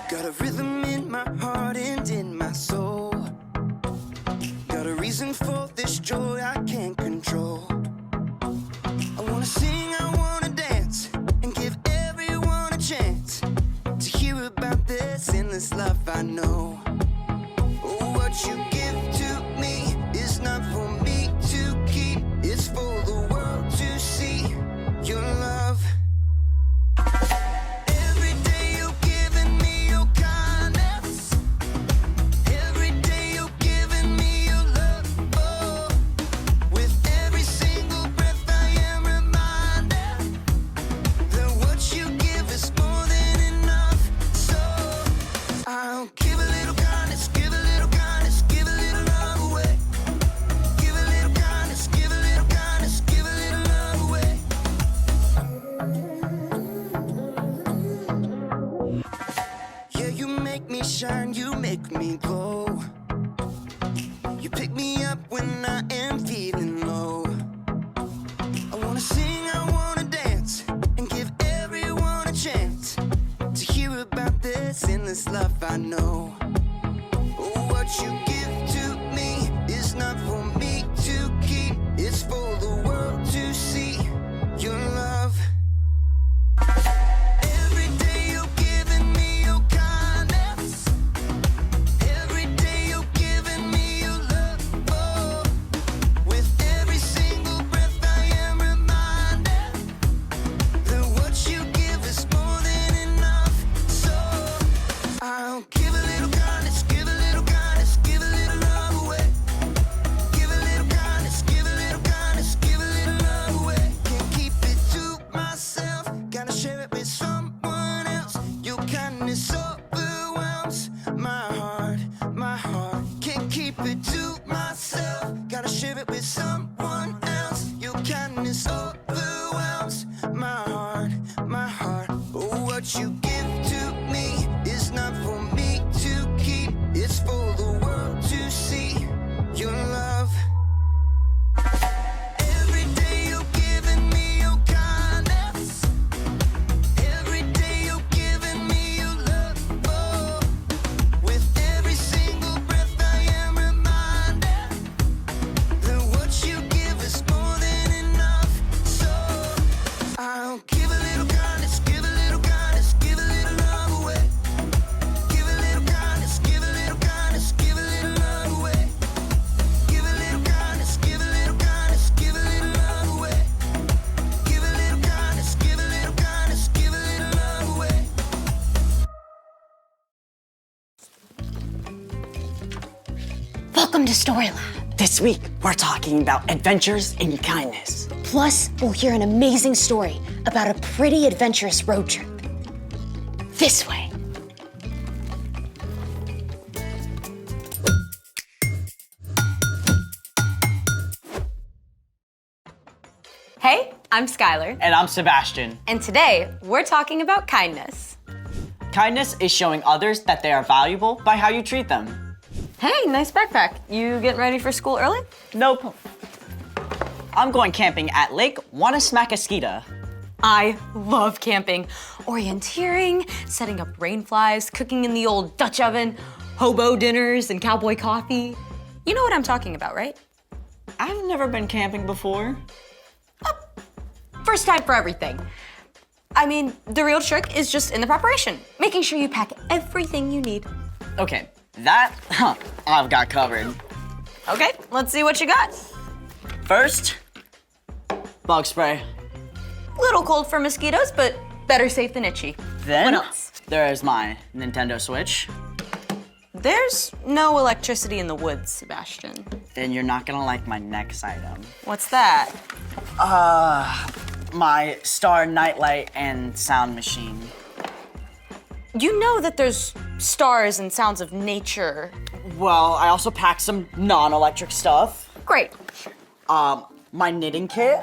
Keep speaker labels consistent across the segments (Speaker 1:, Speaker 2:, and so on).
Speaker 1: Got a rhythm in my heart and in my soul. Got a reason for this joy I can't control. I wanna sing, I wanna dance, and give everyone a chance to hear about this endless love I know. Oh, what you give to me is not for me to keep. It's for the world to see your love. Shine, you make me glow. You pick me up when I am feeling low. I wanna sing, I wanna dance, and give everyone a chance to hear about this endless love I know. Oh, what you give to me is not for me to keep. It's for the world to see your love.
Speaker 2: Welcome to Story Lab.
Speaker 3: This week, we're talking about adventures in kindness.
Speaker 2: Plus, we'll hear an amazing story about a pretty adventurous road trip. This way.
Speaker 4: Hey, I'm Skylar.
Speaker 3: And I'm Sebastian.
Speaker 4: And today, we're talking about kindness.
Speaker 3: Kindness is showing others that they are valuable by how you treat them.
Speaker 4: Hey, nice backpack. You getting ready for school early?
Speaker 3: Nope. I'm going camping at Lake Wanasmacaskita.
Speaker 4: I love camping. Orienteering, setting up rain flies, cooking in the old Dutch oven, hobo dinners, and cowboy coffee. You know what I'm talking about, right?
Speaker 3: I've never been camping before.
Speaker 4: First time for everything. I mean, the real trick is just in the preparation, making sure you pack everything you need.
Speaker 3: Okay, that I've got covered.
Speaker 4: Okay, let's see what you got.
Speaker 3: First, bug spray.
Speaker 4: Little cold for mosquitoes, but better safe than itchy.
Speaker 3: Then,
Speaker 4: what else?
Speaker 3: There's my Nintendo Switch.
Speaker 4: There's no electricity in the woods, Sebastian.
Speaker 3: Then you're not gonna like my next item.
Speaker 4: What's that?
Speaker 3: My Star Nightlight and sound machine.
Speaker 4: You know that there's stars and sounds of nature.
Speaker 3: Well, I also packed some non-electric stuff.
Speaker 4: Great.
Speaker 3: My knitting kit,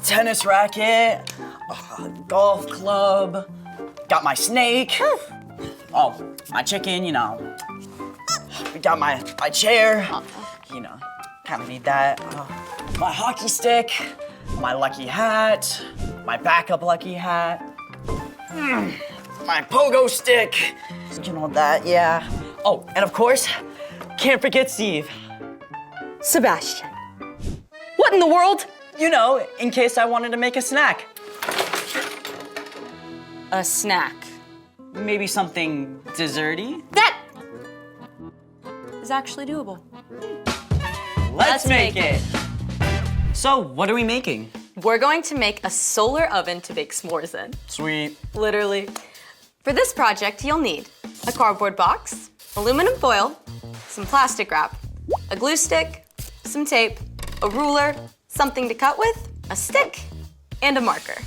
Speaker 3: tennis racket, golf club, got my snake. Oh, my chicken, you know. We got my chair, you know, kind of need that. My hockey stick, my lucky hat, my backup lucky hat, my pogo stick, you know that, yeah. Oh, and of course, can't forget Steve.
Speaker 4: Sebastian. What in the world?
Speaker 3: You know, in case I wanted to make a snack.
Speaker 4: A snack.
Speaker 3: Maybe something desserty?
Speaker 4: That is actually doable.
Speaker 3: Let's make it! So, what are we making?
Speaker 4: We're going to make a solar oven to bake s'mores in.
Speaker 3: Sweet.
Speaker 4: Literally. For this project, you'll need a cardboard box, aluminum foil, some plastic wrap, a glue stick, some tape, a ruler, something to cut with, a stick, and a marker.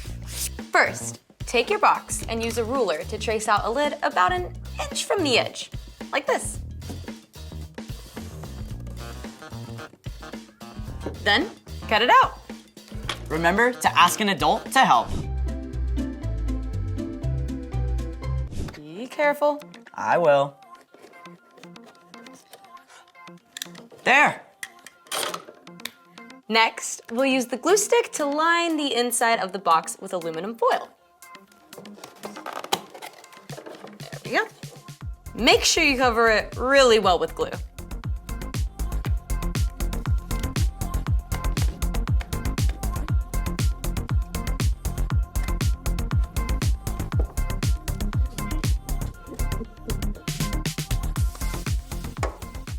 Speaker 4: First, take your box and use a ruler to trace out a lid about an inch from the edge, like this. Then, cut it out.
Speaker 3: Remember to ask an adult to help.
Speaker 4: Be careful.
Speaker 3: I will. There.
Speaker 4: Next, we'll use the glue stick to line the inside of the box with aluminum foil. There we go. Make sure you cover it really well with glue.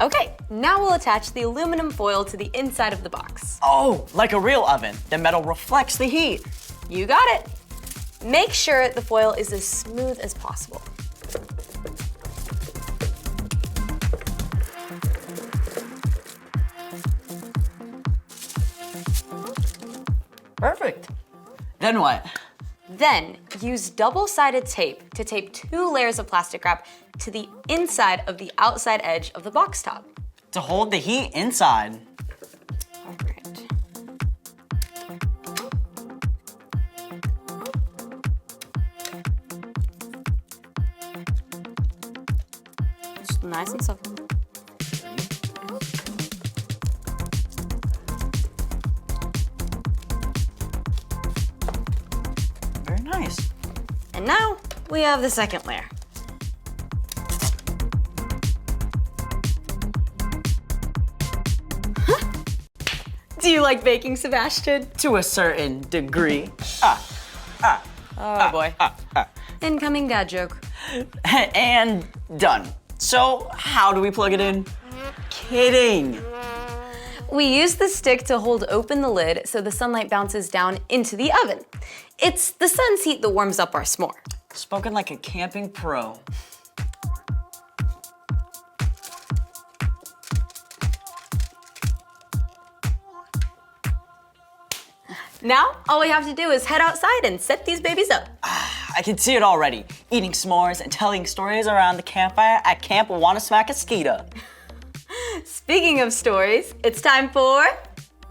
Speaker 4: Okay, now we'll attach the aluminum foil to the inside of the box.
Speaker 3: Oh, like a real oven. The metal reflects the heat.
Speaker 4: You got it. Make sure the foil is as smooth as possible.
Speaker 3: Perfect. Then what?
Speaker 4: Then use double-sided tape to tape 2 layers of plastic wrap to the inside of the outside edge of the box top.
Speaker 3: To hold the heat inside.
Speaker 4: All right. It's nice and simple.
Speaker 3: Very nice.
Speaker 4: And now we have the second layer. Do you like baking, Sebastian?
Speaker 3: To a certain degree.
Speaker 4: Oh boy. Incoming dad joke.
Speaker 3: And done. So, how do we plug it in? Kidding.
Speaker 4: We use the stick to hold open the lid so the sunlight bounces down into the oven. It's the sun's heat that warms up our s'more.
Speaker 3: Spoken like a camping pro.
Speaker 4: Now, all we have to do is head outside and set these babies up.
Speaker 3: I can see it already. Eating s'mores and telling stories around the campfire at Camp Wanasmackaskeeta.
Speaker 4: Speaking of stories, it's time for...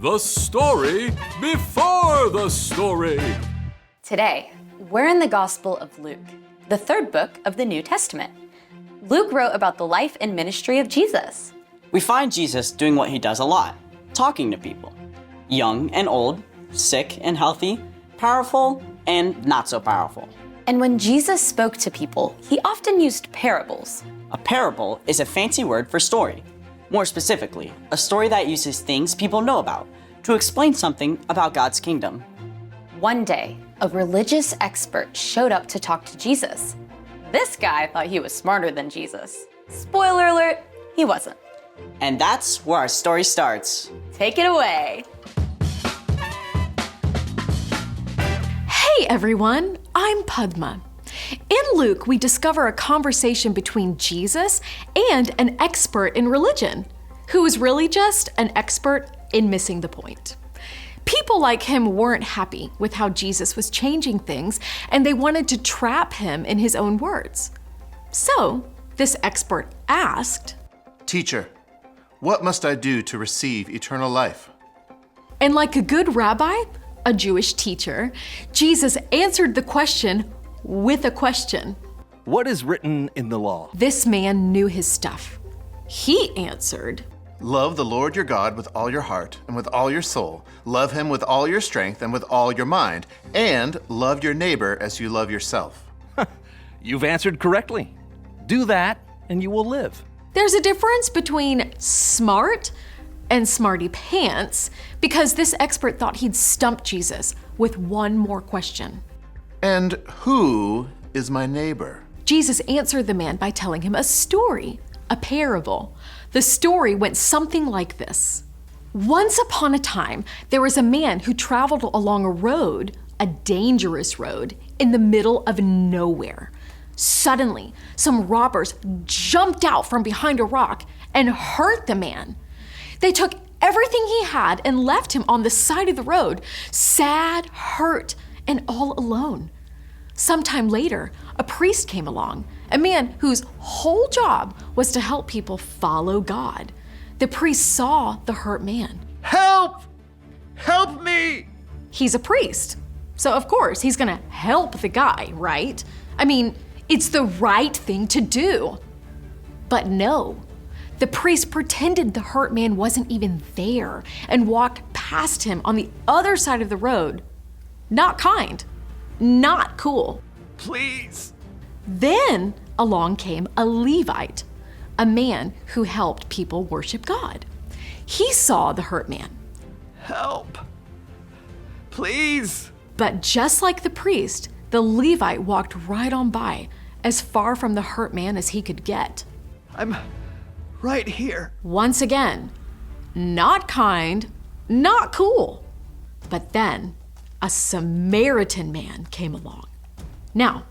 Speaker 5: The story before the story.
Speaker 4: Today, we're in the Gospel of Luke, the 3rd book of the New Testament. Luke wrote about the life and ministry of Jesus.
Speaker 3: We find Jesus doing what he does a lot, talking to people. Young and old, sick and healthy, powerful and not so powerful.
Speaker 4: And when Jesus spoke to people, he often used parables.
Speaker 3: A parable is a fancy word for story. More specifically, a story that uses things people know about to explain something about God's kingdom.
Speaker 4: One day, a religious expert showed up to talk to Jesus. This guy thought he was smarter than Jesus. Spoiler alert, he wasn't.
Speaker 3: And that's where our story starts.
Speaker 4: Take it away.
Speaker 6: Hey everyone, I'm Padma. In Luke, we discover a conversation between Jesus and an expert in religion, who is really just an expert in missing the point. People like him weren't happy with how Jesus was changing things, and they wanted to trap him in his own words. So, this expert asked,
Speaker 7: Teacher, what must I do to receive eternal life?
Speaker 6: and like a good rabbi, a Jewish teacher, Jesus answered the question with a question.
Speaker 8: What is written in the law?
Speaker 6: This man knew his stuff. He answered,
Speaker 7: Love the Lord your God with all your heart and with all your soul. Love him with all your strength and with all your mind. And love your neighbor as you love yourself.
Speaker 8: You've answered correctly. Do that and you will live.
Speaker 6: There's a difference between smart and smarty pants because this expert thought he'd stump Jesus with one more question.
Speaker 7: And who is my neighbor?
Speaker 6: Jesus answered the man by telling him a story, a parable. The story went something like this. Once upon a time, there was a man who traveled along a road, a dangerous road, in the middle of nowhere. Suddenly, some robbers jumped out from behind a rock and hurt the man. They took everything he had and left him on the side of the road, sad, hurt, and all alone. Sometime later, a priest came along, a man whose whole job was to help people follow God. The priest saw the hurt man.
Speaker 8: Help! Help me!
Speaker 6: He's a priest, so of course he's gonna help the guy, right? I mean, it's the right thing to do. But no, the priest pretended the hurt man wasn't even there and walked past him on the other side of the road. Not kind. Not cool.
Speaker 8: Please.
Speaker 6: Then along came a Levite, a man who helped people worship God. He saw the hurt man.
Speaker 8: Help. Please.
Speaker 6: But just like the priest, the Levite walked right on by, as far from the hurt man as he could get.
Speaker 8: I'm right here.
Speaker 6: Once again, not kind, not cool. But then a Samaritan man came along. Now,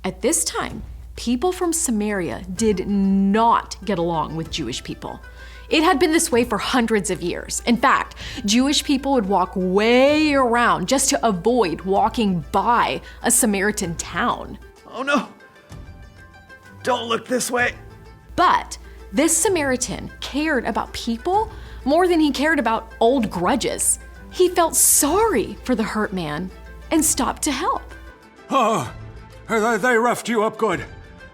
Speaker 6: at this time, people from Samaria did not get along with Jewish people. It had been this way for hundreds of years. In fact, Jewish people would walk way around just to avoid walking by a Samaritan town.
Speaker 8: Oh no. Don't look this way.
Speaker 6: But this Samaritan cared about people more than he cared about old grudges. He felt sorry for the hurt man and stopped to help.
Speaker 5: Oh, they roughed you up good,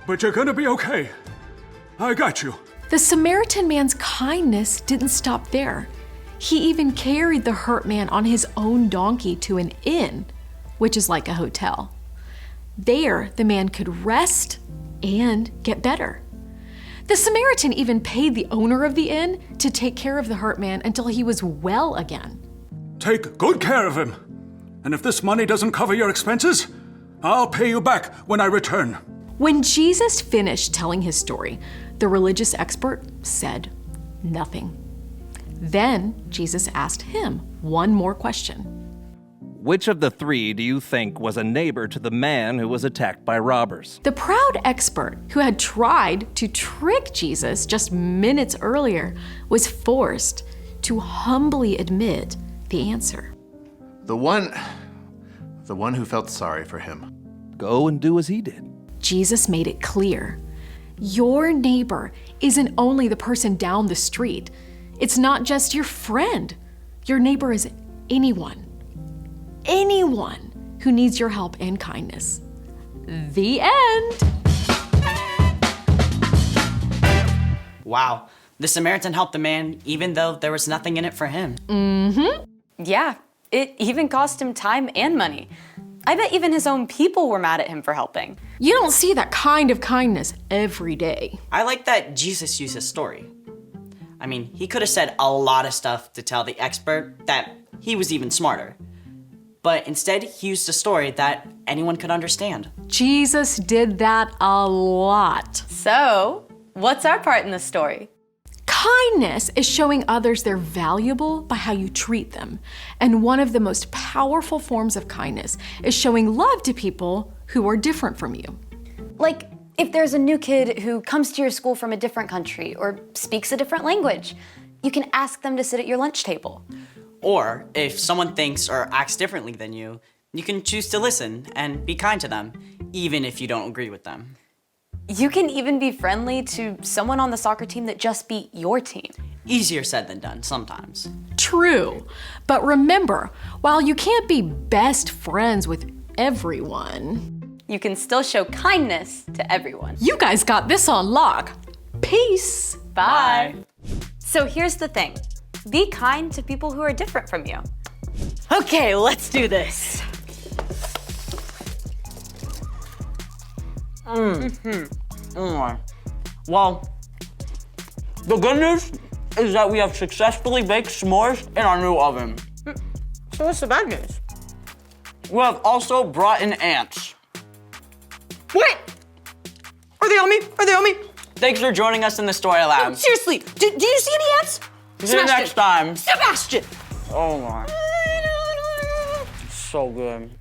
Speaker 5: but you're gonna be okay. I got you.
Speaker 6: The Samaritan man's kindness didn't stop there. He even carried the hurt man on his own donkey to an inn, which is like a hotel. There, the man could rest and get better. The Samaritan even paid the owner of the inn to take care of the hurt man until he was well again.
Speaker 5: Take good care of him. And if this money doesn't cover your expenses, I'll pay you back when I return.
Speaker 6: When Jesus finished telling his story, the religious expert said nothing. Then Jesus asked him one more question.
Speaker 8: Which of the three do you think was a neighbor to the man who was attacked by robbers?
Speaker 6: The proud expert who had tried to trick Jesus just minutes earlier was forced to humbly admit the answer.
Speaker 7: The one who felt sorry for him.
Speaker 8: Go and do as he did.
Speaker 6: Jesus made it clear. Your neighbor isn't only the person down the street. It's not just your friend. Your neighbor is anyone who needs your help and kindness. The end.
Speaker 3: Wow, the Samaritan helped the man even though there was nothing in it for him.
Speaker 4: Yeah, it even cost him time and money. I bet even his own people were mad at him for helping.
Speaker 6: You don't see that kind of kindness every day.
Speaker 3: I like that Jesus used his story. I mean, he could have said a lot of stuff to tell the expert that he was even smarter. But instead, he used a story that anyone could understand.
Speaker 6: Jesus did that a lot.
Speaker 4: So, what's our part in the story?
Speaker 6: Kindness is showing others they're valuable by how you treat them. And one of the most powerful forms of kindness is showing love to people who are different from you.
Speaker 2: Like if there's a new kid who comes to your school from a different country or speaks a different language, you can ask them to sit at your lunch table.
Speaker 3: Or if someone thinks or acts differently than you can choose to listen and be kind to them, even if you don't agree with them.
Speaker 4: You can even be friendly to someone on the soccer team that just beat your team.
Speaker 3: Easier said than done sometimes.
Speaker 6: True. But remember, while you can't be best friends with everyone,
Speaker 4: You can still show kindness to everyone.
Speaker 6: you guys got this on lock. Peace.
Speaker 4: Bye. So here's the thing. Be kind to people who are different from you.
Speaker 3: Okay, let's do this. Well, the good news is that we have successfully baked s'mores in our new oven.
Speaker 4: So what's the bad news?
Speaker 3: We have also brought in ants.
Speaker 4: Wait! Are they on me? Are they on me?
Speaker 3: Thanks for joining us in the Story Lab.
Speaker 4: Seriously, do you see any ants?
Speaker 3: See you next time.
Speaker 4: Sebastian!
Speaker 3: Oh my. So good.